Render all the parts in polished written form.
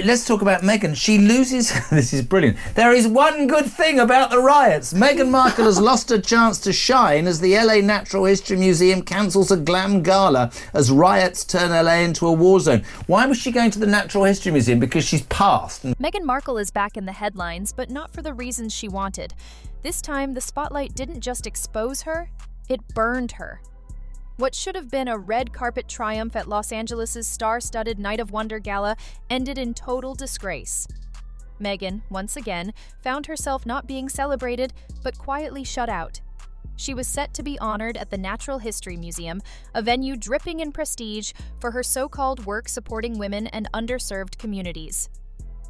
let's talk about Meghan. She loses... This is brilliant. There is one good thing about the riots. Meghan Markle has lost her chance to shine as the LA Natural History Museum cancels a glam gala as riots turn LA into a war zone. Why was she going to the Natural History Museum? Because she's passed. Meghan Markle is back in the headlines, but not for the reasons she wanted. This time, the spotlight didn't just expose her, it burned her. What should have been a red carpet triumph at Los Angeles' star-studded Night of Wonder Gala ended in total disgrace. Meghan, once again, found herself not being celebrated, but quietly shut out. She was set to be honored at the Natural History Museum, a venue dripping in prestige for her so-called work supporting women and underserved communities.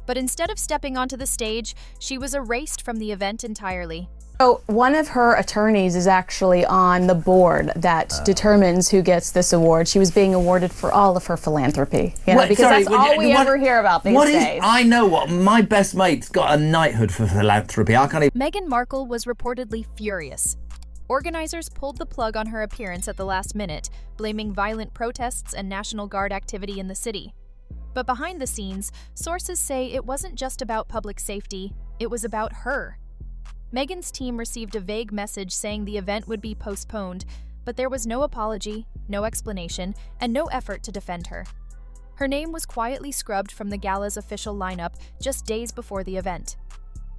But instead of stepping onto the stage, she was erased from the event entirely. So one of her attorneys is actually on the board that determines who gets this award. She was being awarded for all of her philanthropy, because that's all we ever hear about these days. I know what my best mate's got a knighthood for philanthropy. I can't even... Meghan Markle was reportedly furious. Organizers pulled the plug on her appearance at the last minute, blaming violent protests and National Guard activity in the city. But behind the scenes, sources say it wasn't just about public safety, it was about her. Meghan's team received a vague message saying the event would be postponed, but there was no apology, no explanation, and no effort to defend her. Her name was quietly scrubbed from the gala's official lineup just days before the event.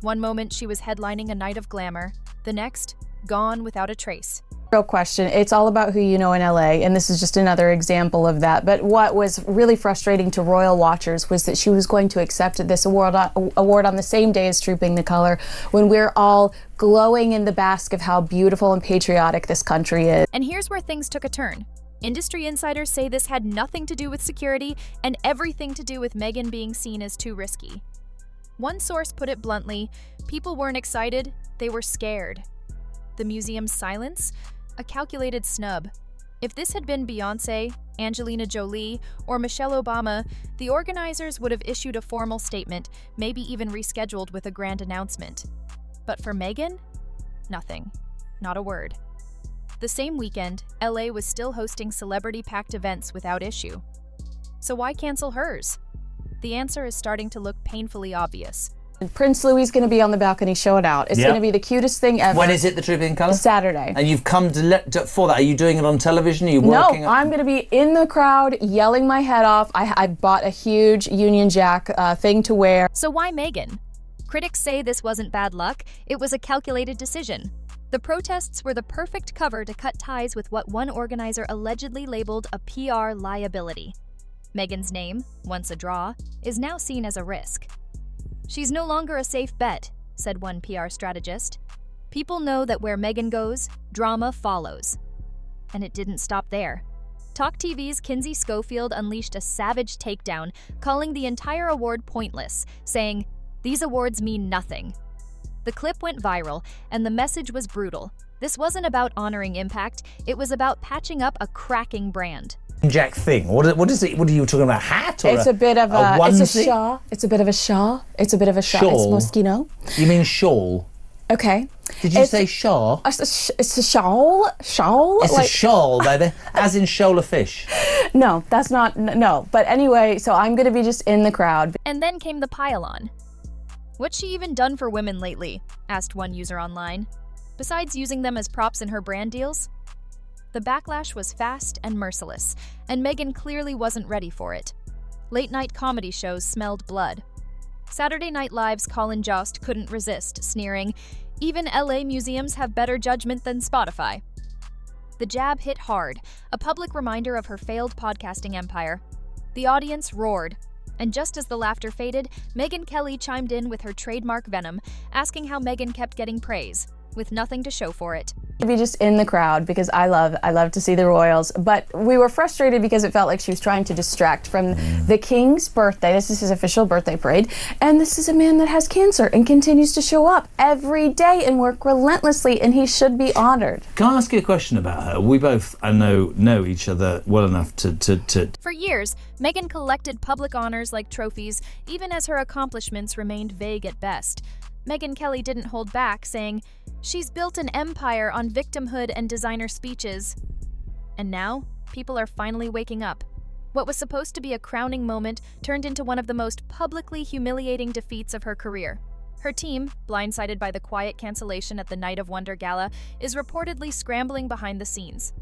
One moment she was headlining a night of glamour, the next, gone without a trace. Real question. It's all about who you know in LA, and this is just another example of that. But what was really frustrating to royal watchers was that she was going to accept this award on the same day as Trooping the Color, when we're all glowing in the bask of how beautiful and patriotic this country is. And here's where things took a turn. Industry insiders say this had nothing to do with security and everything to do with Meghan being seen as too risky. One source put it bluntly, people weren't excited, they were scared. The museum's silence? A calculated snub. If this had been Beyoncé, Angelina Jolie, or Michelle Obama, the organizers would have issued a formal statement, maybe even rescheduled with a grand announcement. But for Meghan? Nothing. Not a word. The same weekend, LA was still hosting celebrity-packed events without issue. So why cancel hers? The answer is starting to look painfully obvious. Prince Louis is going to be on the balcony showing out. It's going to be the cutest thing ever. When is it, the Trooping Color? Saturday. And you've come for that. Are you doing it on television? Are you working? No, I'm going to be in the crowd yelling my head off. I bought a huge Union Jack thing to wear. So why Meghan? Critics say this wasn't bad luck. It was a calculated decision. The protests were the perfect cover to cut ties with what one organizer allegedly labeled a PR liability. Meghan's name, once a draw, is now seen as a risk. She's no longer a safe bet, said one PR strategist. People know that where Meghan goes, drama follows. And it didn't stop there. Talk TV's Kinsey Schofield unleashed a savage takedown, calling the entire award pointless, saying, "These awards mean nothing." The clip went viral, and the message was brutal. This wasn't about honoring impact, it was about patching up a cracking brand. Jack thing. What is it? What are you talking about? A hat or it's a bit of a onesie? It's a shawl. It's a bit of a shawl. It's a bit of a shawl. Shawl. It's Moschino. You mean shawl? Okay. Did you say shawl? It's a shawl. Shawl. It's a shawl, baby. As in shoal of fish. No, that's not. No. But anyway, so I'm going to be just in the crowd. And then came the pile-on. What's she even done for women lately? Asked one user online. Besides using them as props in her brand deals? The backlash was fast and merciless, and Meghan clearly wasn't ready for it. Late-night comedy shows smelled blood. Saturday Night Live's Colin Jost couldn't resist, sneering, "Even LA museums have better judgment than Spotify." The jab hit hard, a public reminder of her failed podcasting empire. The audience roared, and just as the laughter faded, Megyn Kelly chimed in with her trademark venom, asking how Meghan kept getting praise, with nothing to show for it. To be just in the crowd because I love to see the royals, but we were frustrated because it felt like she was trying to distract from the king's birthday. This is his official birthday parade, and this is a man that has cancer and continues to show up every day and work relentlessly, and he should be honored. Can I ask you a question about her? We both, I know each other well enough to... For years, Meghan collected public honors like trophies, even as her accomplishments remained vague at best. Megyn Kelly didn't hold back, saying, "She's built an empire on victimhood and designer speeches." And now, people are finally waking up. What was supposed to be a crowning moment turned into one of the most publicly humiliating defeats of her career. Her team, blindsided by the quiet cancellation at the Night of Wonder Gala, is reportedly scrambling behind the scenes.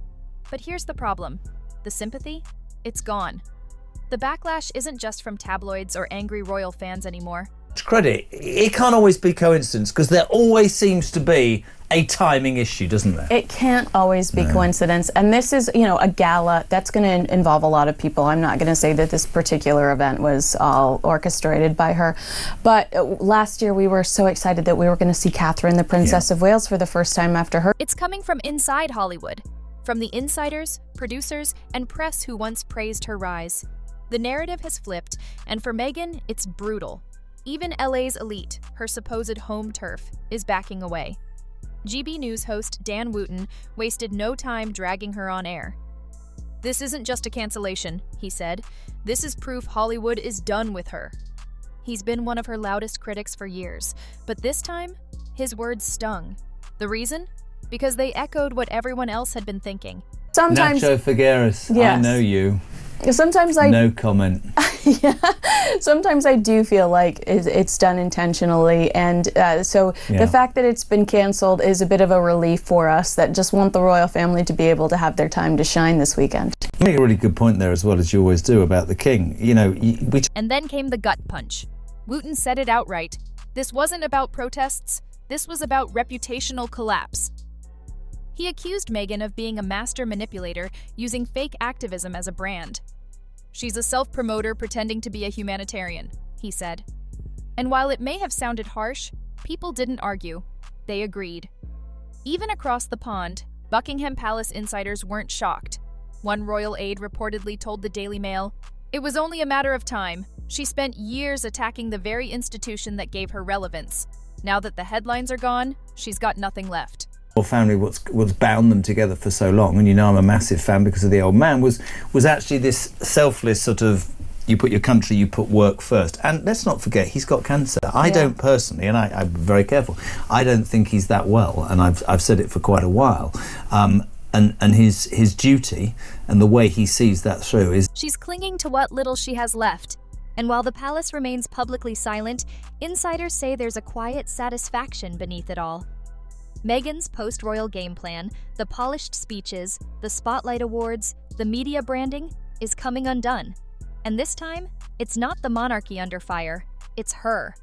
But here's the problem. The sympathy? It's gone. The backlash isn't just from tabloids or angry royal fans anymore. Credit, it can't always be coincidence, because there always seems to be a timing issue, doesn't there? It can't always be coincidence. And this is, a gala that's going to involve a lot of people. I'm not going to say that this particular event was all orchestrated by her. But last year we were so excited that we were going to see Catherine, the Princess of Wales, for the first time after her. It's coming from inside Hollywood, from the insiders, producers, and press who once praised her rise. The narrative has flipped, and for Meghan, it's brutal. Even LA's elite, her supposed home turf, is backing away. GB News host Dan Wooten wasted no time dragging her on air. "This isn't just a cancellation," he said. "This is proof Hollywood is done with her." He's been one of her loudest critics for years, but this time, his words stung. The reason? Because they echoed what everyone else had been thinking. Sometimes, Nacho Figueres, Yes. I know you. sometimes I No comment. Sometimes I do feel like it's done intentionally, and so the fact that it's been canceled is a bit of a relief for us that just want the royal family to be able to have their time to shine this weekend. You make a really good point there, as well, as you always do, about the king. And then came the gut punch. Wooten said it outright. This wasn't about protests. This was about reputational collapse. He accused Meghan of being a master manipulator using fake activism as a brand. "She's a self-promoter pretending to be a humanitarian," he said. And while it may have sounded harsh, people didn't argue. They agreed. Even across the pond, Buckingham Palace insiders weren't shocked. One royal aide reportedly told the Daily Mail, "It was only a matter of time. She spent years attacking the very institution that gave her relevance. Now that the headlines are gone, she's got nothing left." Family, what's bound them together for so long, and I'm a massive fan because of the old man, was actually this selfless sort of, you put your country, you put work first. And let's not forget, he's got cancer. I don't personally, and I'm very careful, I don't think he's that well, and I've said it for quite a while. And his duty and the way he sees that through is... She's clinging to what little she has left. And while the palace remains publicly silent, insiders say there's a quiet satisfaction beneath it all. Meghan's post-royal game plan, the polished speeches, the spotlight awards, the media branding, is coming undone. And this time, it's not the monarchy under fire, it's her.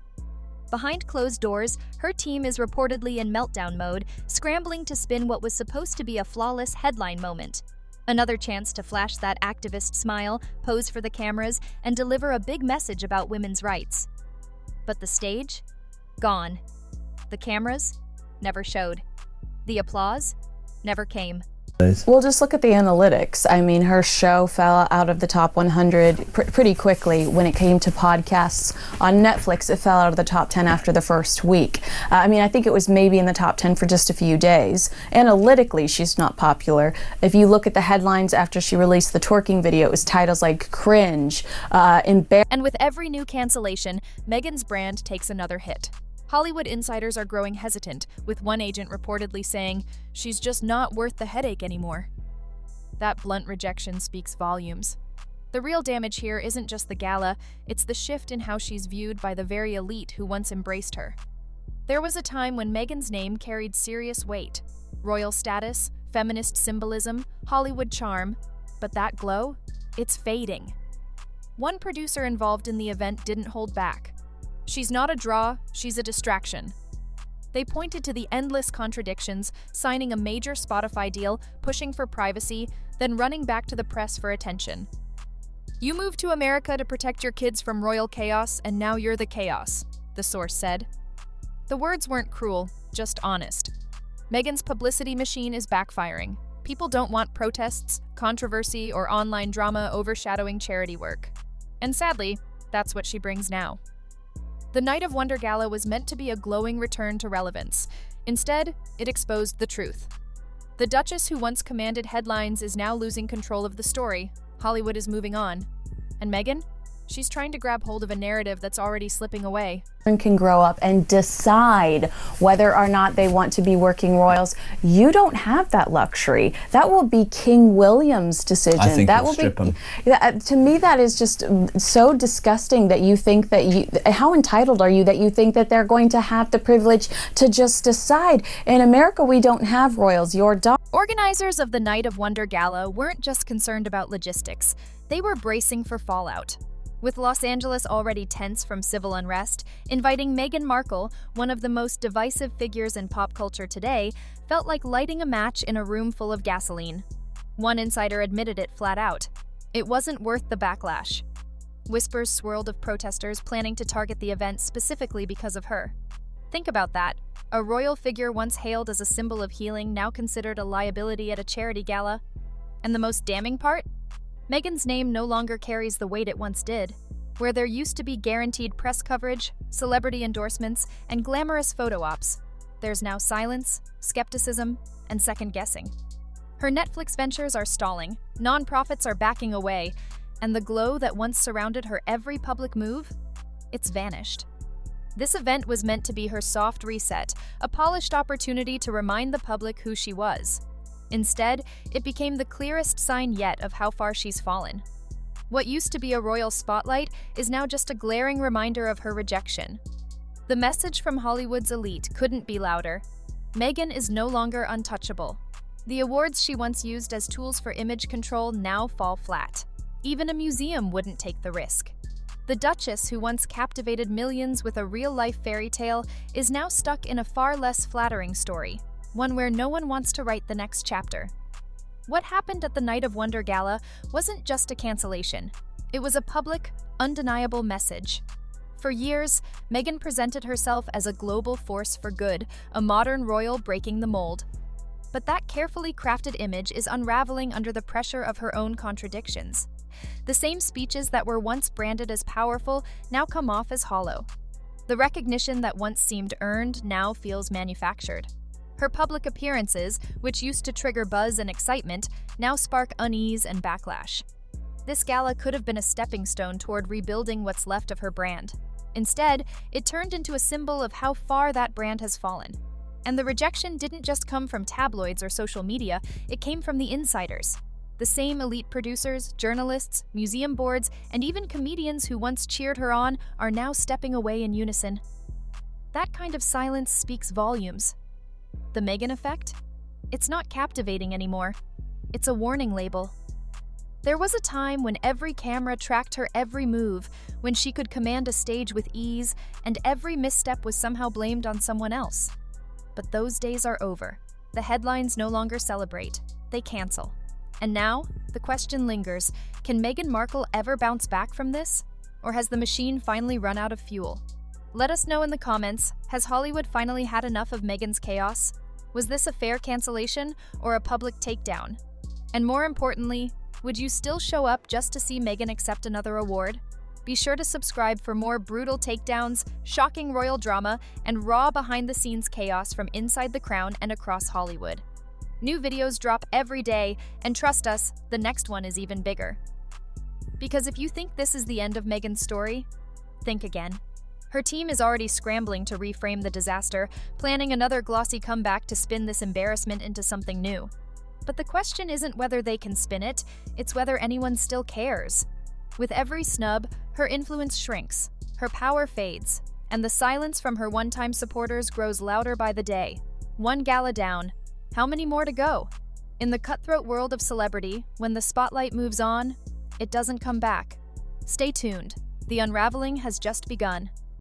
Behind closed doors, her team is reportedly in meltdown mode, scrambling to spin what was supposed to be a flawless headline moment. Another chance to flash that activist smile, pose for the cameras, and deliver a big message about women's rights. But the stage? Gone. The cameras? Never showed. The applause? Never came. Well, just look at the analytics. I mean, her show fell out of the top 100 pretty quickly when it came to podcasts. On Netflix, it fell out of the top 10 after the first week. I think it was maybe in the top 10 for just a few days. Analytically, she's not popular. If you look at the headlines after she released the twerking video, it was titles like cringe, embarrassing. And with every new cancellation, Meghan's brand takes another hit. Hollywood insiders are growing hesitant, with one agent reportedly saying, "She's just not worth the headache anymore." That blunt rejection speaks volumes. The real damage here isn't just the gala, it's the shift in how she's viewed by the very elite who once embraced her. There was a time when Meghan's name carried serious weight. Royal status, feminist symbolism, Hollywood charm. But that glow? It's fading. One producer involved in the event didn't hold back. "She's not a draw, she's a distraction." They pointed to the endless contradictions, signing a major Spotify deal, pushing for privacy, then running back to the press for attention. "You moved to America to protect your kids from royal chaos, and now you're the chaos," the source said. The words weren't cruel, just honest. Meghan's publicity machine is backfiring. People don't want protests, controversy, or online drama overshadowing charity work. And sadly, that's what she brings now. The Night of Wonder Gala was meant to be a glowing return to relevance. Instead, it exposed the truth. The Duchess who once commanded headlines is now losing control of the story. Hollywood is moving on. And Meghan? She's trying to grab hold of a narrative that's already slipping away. Can grow up and decide whether or not they want to be working royals. You don't have that luxury. That will be King William's decision. I think that he'll will strip be. them. To me, that is just so disgusting that you think that you. How entitled are you that you think that they're going to have the privilege to just decide? In America, we don't have royals. Your daughter. Organizers of the Night of Wonder Gala weren't just concerned about logistics. They were bracing for fallout. With Los Angeles already tense from civil unrest, inviting Meghan Markle, one of the most divisive figures in pop culture today, felt like lighting a match in a room full of gasoline. One insider admitted it flat out. It wasn't worth the backlash. Whispers swirled of protesters planning to target the event specifically because of her. Think about that. A royal figure once hailed as a symbol of healing, now considered a liability at a charity gala. And the most damning part? Meghan's name no longer carries the weight it once did. Where there used to be guaranteed press coverage, celebrity endorsements, and glamorous photo ops, there's now silence, skepticism, and second-guessing. Her Netflix ventures are stalling, nonprofits are backing away, and the glow that once surrounded her every public move, it's vanished. This event was meant to be her soft reset, a polished opportunity to remind the public who she was. Instead, it became the clearest sign yet of how far she's fallen. What used to be a royal spotlight is now just a glaring reminder of her rejection. The message from Hollywood's elite couldn't be louder. Meghan is no longer untouchable. The awards she once used as tools for image control now fall flat. Even a museum wouldn't take the risk. The Duchess, who once captivated millions with a real-life fairy tale, is now stuck in a far less flattering story. One where no one wants to write the next chapter. What happened at the Night of Wonder Gala wasn't just a cancellation. It was a public, undeniable message. For years, Meghan presented herself as a global force for good, a modern royal breaking the mold. But that carefully crafted image is unraveling under the pressure of her own contradictions. The same speeches that were once branded as powerful now come off as hollow. The recognition that once seemed earned now feels manufactured. Her public appearances, which used to trigger buzz and excitement, now spark unease and backlash. This gala could have been a stepping stone toward rebuilding what's left of her brand. Instead, it turned into a symbol of how far that brand has fallen. And the rejection didn't just come from tabloids or social media, it came from the insiders. The same elite producers, journalists, museum boards, and even comedians who once cheered her on are now stepping away in unison. That kind of silence speaks volumes. The Meghan effect? It's not captivating anymore. It's a warning label. There was a time when every camera tracked her every move, when she could command a stage with ease, and every misstep was somehow blamed on someone else. But those days are over. The headlines no longer celebrate. They cancel. And now, the question lingers, can Meghan Markle ever bounce back from this? Or has the machine finally run out of fuel? Let us know in the comments, has Hollywood finally had enough of Meghan's chaos? Was this a fair cancellation or a public takedown? And more importantly, would you still show up just to see Meghan accept another award? Be sure to subscribe for more brutal takedowns, shocking royal drama, and raw behind-the-scenes chaos from inside the crown and across Hollywood. New videos drop every day, and trust us, the next one is even bigger. Because if you think this is the end of Meghan's story, think again. Her team is already scrambling to reframe the disaster, planning another glossy comeback to spin this embarrassment into something new. But the question isn't whether they can spin it, it's whether anyone still cares. With every snub, her influence shrinks, her power fades, and the silence from her one-time supporters grows louder by the day. One gala down. How many more to go? In the cutthroat world of celebrity, when the spotlight moves on, it doesn't come back. Stay tuned. The unraveling has just begun.